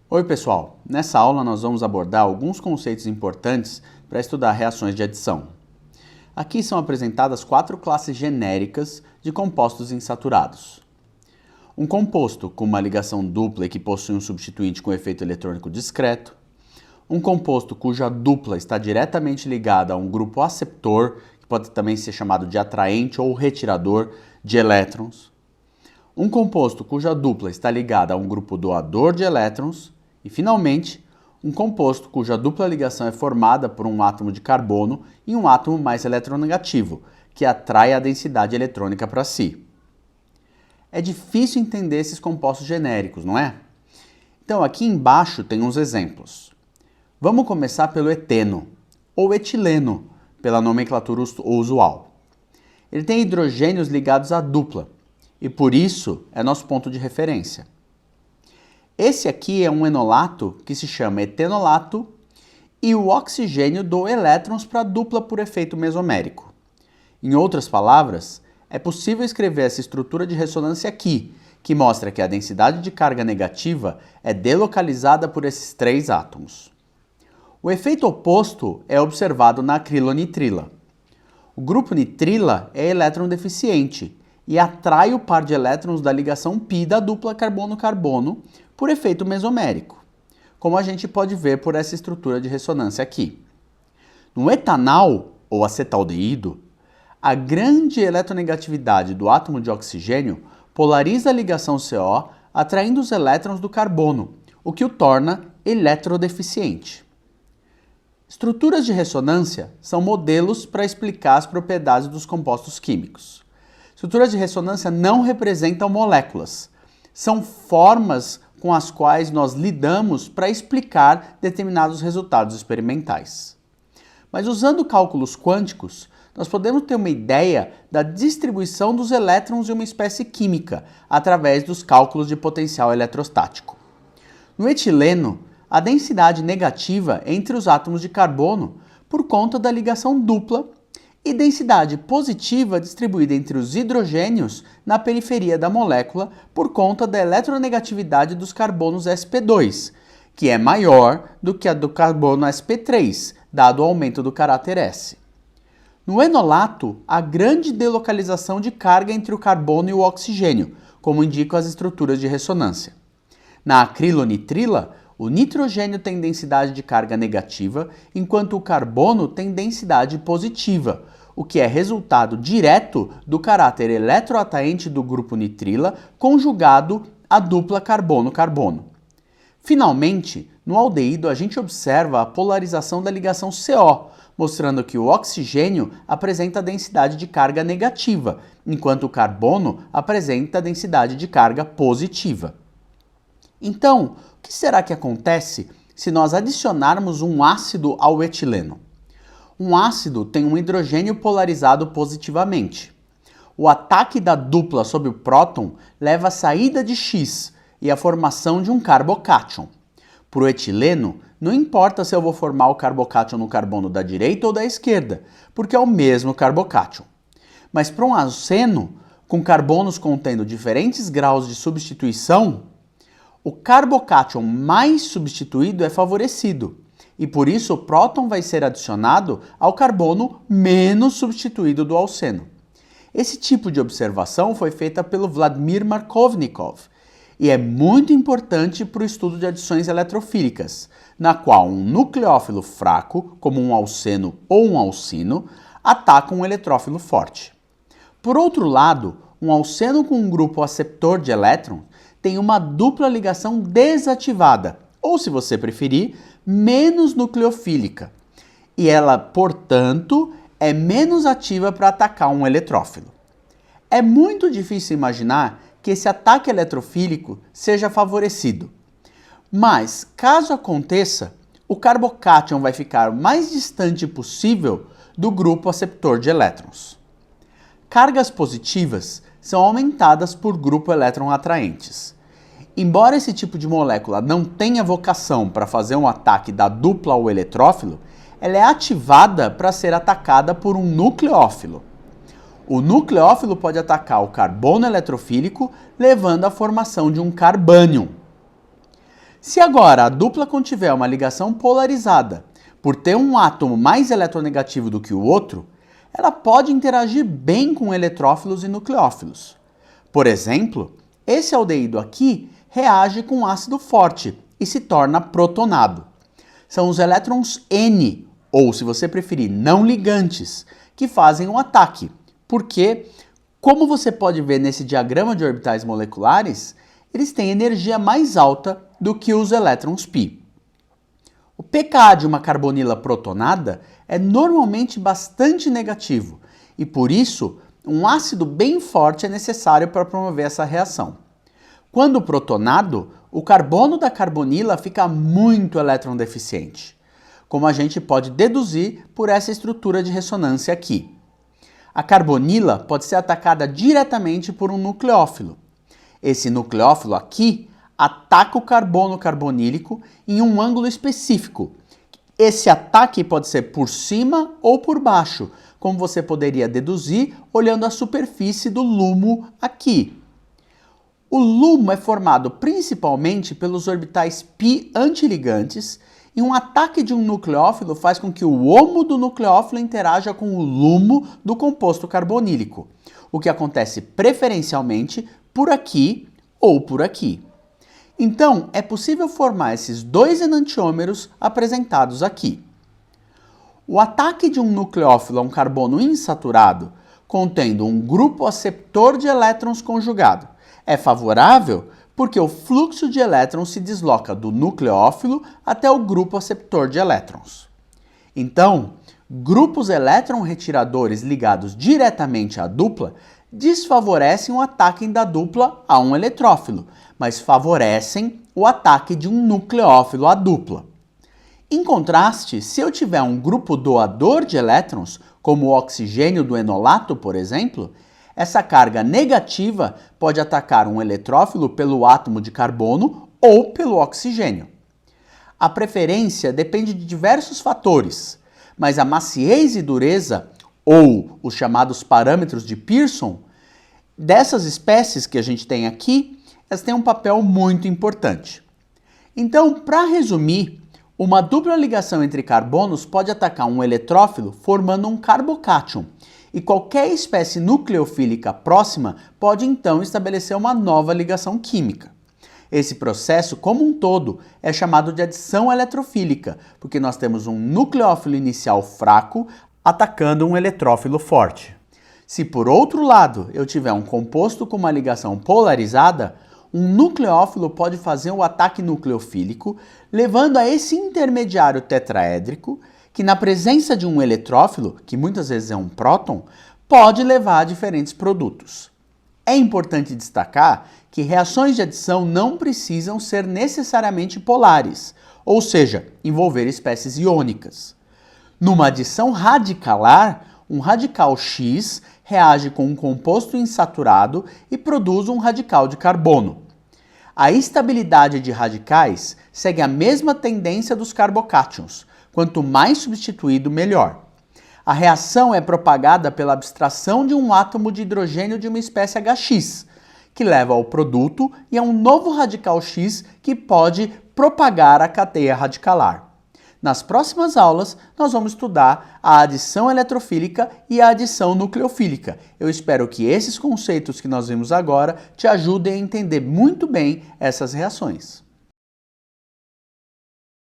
Oi pessoal, nessa aula nós vamos abordar alguns conceitos importantes para estudar reações de adição. Aqui são apresentadas 4 classes genéricas de compostos insaturados. Um composto com uma ligação dupla e que possui um substituinte com efeito eletrônico discreto. Um composto cuja dupla está diretamente ligada a um grupo aceptor, que pode também ser chamado de atraente ou retirador de elétrons. Um composto cuja dupla está ligada a um grupo doador de elétrons. E, finalmente, um composto cuja dupla ligação é formada por um átomo de carbono e um átomo mais eletronegativo, que atrai a densidade eletrônica para si. É difícil entender esses compostos genéricos, não é? Então, aqui embaixo tem uns exemplos. Vamos começar pelo eteno, ou etileno, pela nomenclatura usual. Ele tem hidrogênios ligados à dupla, e por isso é nosso ponto de referência. Esse aqui é um enolato que se chama etenolato e o oxigênio doa elétrons para a dupla por efeito mesomérico. Em outras palavras, é possível escrever essa estrutura de ressonância aqui, que mostra que a densidade de carga negativa é delocalizada por esses 3 átomos. O efeito oposto é observado na acrilonitrila. O grupo nitrila é elétron deficiente e atrai o par de elétrons da ligação π da dupla carbono-carbono por efeito mesomérico, como a gente pode ver por essa estrutura de ressonância aqui. No etanal, ou acetaldeído, a grande eletronegatividade do átomo de oxigênio polariza a ligação CO, atraindo os elétrons do carbono, o que o torna eletrodeficiente. Estruturas de ressonância são modelos para explicar as propriedades dos compostos químicos. Estruturas de ressonância não representam moléculas, são formas com as quais nós lidamos para explicar determinados resultados experimentais. Mas usando cálculos quânticos, nós podemos ter uma ideia da distribuição dos elétrons em uma espécie química através dos cálculos de potencial eletrostático. No etileno, a densidade negativa entre os átomos de carbono por conta da ligação dupla e densidade positiva distribuída entre os hidrogênios na periferia da molécula por conta da eletronegatividade dos carbonos sp2, que é maior do que a do carbono sp3, dado o aumento do caráter S. No enolato, há grande delocalização de carga entre o carbono e o oxigênio, como indicam as estruturas de ressonância. Na acrilonitrila, o nitrogênio tem densidade de carga negativa, enquanto o carbono tem densidade positiva, o que é resultado direto do caráter eletroatraente do grupo nitrila conjugado à dupla carbono-carbono. Finalmente, no aldeído a gente observa a polarização da ligação CO, mostrando que o oxigênio apresenta densidade de carga negativa, enquanto o carbono apresenta densidade de carga positiva. Então, o que será que acontece se nós adicionarmos um ácido ao etileno? Um ácido tem um hidrogênio polarizado positivamente. O ataque da dupla sobre o próton leva à saída de X e à formação de um carbocátion. Para o etileno, não importa se eu vou formar o carbocátion no carbono da direita ou da esquerda, porque é o mesmo carbocátion. Mas para um aceno, com carbonos contendo diferentes graus de substituição, o carbocátion mais substituído é favorecido, e por isso o próton vai ser adicionado ao carbono menos substituído do alceno. Esse tipo de observação foi feita pelo Vladimir Markovnikov e é muito importante para o estudo de adições eletrofílicas, na qual um nucleófilo fraco, como um alceno ou um alcino, ataca um eletrófilo forte. Por outro lado, um alceno com um grupo aceptor de elétrons tem uma dupla ligação desativada, ou se você preferir, menos nucleofílica. E ela, portanto, é menos ativa para atacar um eletrófilo. É muito difícil imaginar que esse ataque eletrofílico seja favorecido. Mas, caso aconteça, o carbocátion vai ficar o mais distante possível do grupo aceptor de elétrons. Cargas positivas são aumentadas por grupo elétron atraentes. Embora esse tipo de molécula não tenha vocação para fazer um ataque da dupla ao eletrófilo, ela é ativada para ser atacada por um nucleófilo. O nucleófilo pode atacar o carbono eletrofílico, levando à formação de um carbânion. Se agora a dupla contiver uma ligação polarizada, por ter um átomo mais eletronegativo do que o outro, ela pode interagir bem com eletrófilos e nucleófilos. Por exemplo, esse aldeído aqui reage com ácido forte e se torna protonado. São os elétrons N, ou se você preferir, não ligantes, que fazem o ataque, porque, como você pode ver nesse diagrama de orbitais moleculares, eles têm energia mais alta do que os elétrons π. O pKa de uma carbonila protonada é normalmente bastante negativo e, por isso, um ácido bem forte é necessário para promover essa reação. Quando protonado, o carbono da carbonila fica muito eletrondeficiente, como a gente pode deduzir por essa estrutura de ressonância aqui. A carbonila pode ser atacada diretamente por um nucleófilo. Esse nucleófilo aqui ataca o carbono carbonílico em um ângulo específico. Esse ataque pode ser por cima ou por baixo, como você poderia deduzir olhando a superfície do LUMO aqui. O LUMO é formado principalmente pelos orbitais π antiligantes e um ataque de um nucleófilo faz com que o HOMO do nucleófilo interaja com o LUMO do composto carbonílico, o que acontece preferencialmente por aqui ou por aqui. Então, é possível formar esses dois enantiômeros apresentados aqui. O ataque de um nucleófilo a um carbono insaturado, contendo um grupo aceptor de elétrons conjugado, é favorável porque o fluxo de elétrons se desloca do nucleófilo até o grupo aceptor de elétrons. Então, grupos elétron-retiradores ligados diretamente à dupla desfavorecem o ataque da dupla a um eletrófilo, mas favorecem o ataque de um nucleófilo à dupla. Em contraste, se eu tiver um grupo doador de elétrons, como o oxigênio do enolato, por exemplo, essa carga negativa pode atacar um eletrófilo pelo átomo de carbono ou pelo oxigênio. A preferência depende de diversos fatores, mas a maciez e dureza, ou os chamados parâmetros de Pearson, dessas espécies que a gente tem aqui, elas têm um papel muito importante. Então, para resumir, uma dupla ligação entre carbonos pode atacar um eletrófilo formando um carbocátion, e qualquer espécie nucleofílica próxima pode então estabelecer uma nova ligação química. Esse processo, como um todo, é chamado de adição eletrofílica, porque nós temos um nucleófilo inicial fraco atacando um eletrófilo forte. Se por outro lado eu tiver um composto com uma ligação polarizada, um nucleófilo pode fazer o ataque nucleofílico, levando a esse intermediário tetraédrico, que na presença de um eletrófilo, que muitas vezes é um próton, pode levar a diferentes produtos. É importante destacar que reações de adição não precisam ser necessariamente polares, ou seja, envolver espécies iônicas. Numa adição radicalar, um radical X reage com um composto insaturado e produz um radical de carbono. A estabilidade de radicais segue a mesma tendência dos carbocátions. Quanto mais substituído, melhor. A reação é propagada pela abstração de um átomo de hidrogênio de uma espécie HX, que leva ao produto e a um novo radical X que pode propagar a cadeia radicalar. Nas próximas aulas, nós vamos estudar a adição eletrofílica e a adição nucleofílica. Eu espero que esses conceitos que nós vimos agora te ajudem a entender muito bem essas reações.